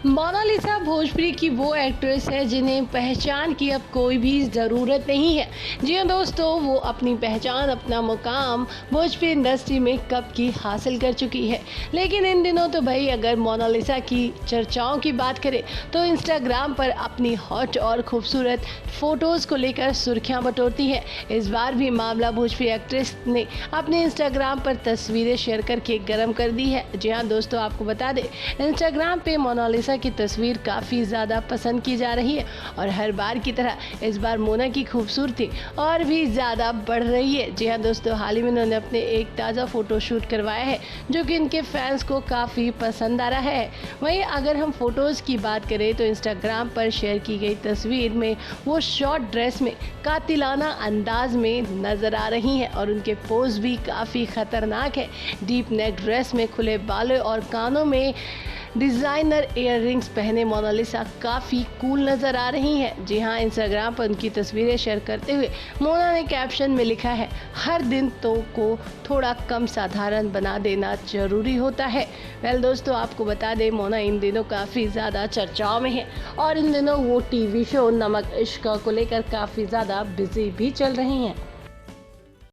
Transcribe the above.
Mona Lisa Bhojpuri की वो actress है जिन्हें पहचान की अब कोई भी ज़रूरत नहीं है। जी हाँ दोस्तों, वो अपनी पहचान, अपना मुकाम भोजपुरी इंडस्ट्री में कब की हासिल कर चुकी है। लेकिन इन दिनों तो भाई अगर मोनालिसा की चर्चाओं की बात करें तो इंस्टाग्राम पर अपनी हॉट और खूबसूरत फ़ोटोज़ को लेकर सुर्खियां बटोरती है। इस बार भी मामला भोजपुरी एक्ट्रेस ने अपने इंस्टाग्राम पर तस्वीरें शेयर करके गर्म कर दी है। जी हाँ दोस्तों, आपको बता दें इंस्टाग्राम पे मोनालिसा की तस्वीर काफ़ी ज़्यादा पसंद की जा रही है और हर बार की तरह इस बार मोना की खूबसूरती और भी ज़्यादा बढ़ रही है। जी हाँ दोस्तों, हाल ही में उन्होंने अपने एक ताज़ा फ़ोटो शूट करवाया है जो कि इनके फैंस को काफ़ी पसंद आ रहा है। वहीं अगर हम फ़ोटोज़ की बात करें तो इंस्टाग्राम पर शेयर की गई तस्वीर में वो शॉर्ट ड्रेस में कातिलाना अंदाज में नज़र आ रही हैं और उनके पोज भी काफ़ी ख़तरनाक है। डीप नेक ड्रेस में खुले बालों और कानों में डिज़ाइनर इयररिंग्स पहने मोनालिसा काफ़ी कूल नज़र आ रही हैं। जी हाँ, इंस्टाग्राम पर उनकी तस्वीरें शेयर करते हुए मोना ने कैप्शन में लिखा है, हर दिन तो को थोड़ा कम साधारण बना देना ज़रूरी होता है। वेल दोस्तों, आपको बता दें मोना इन दिनों काफ़ी ज़्यादा चर्चाओं में है और इन दिनों वो टीवी शो नमक इश्क को लेकर काफ़ी ज़्यादा बिजी भी चल रही हैं।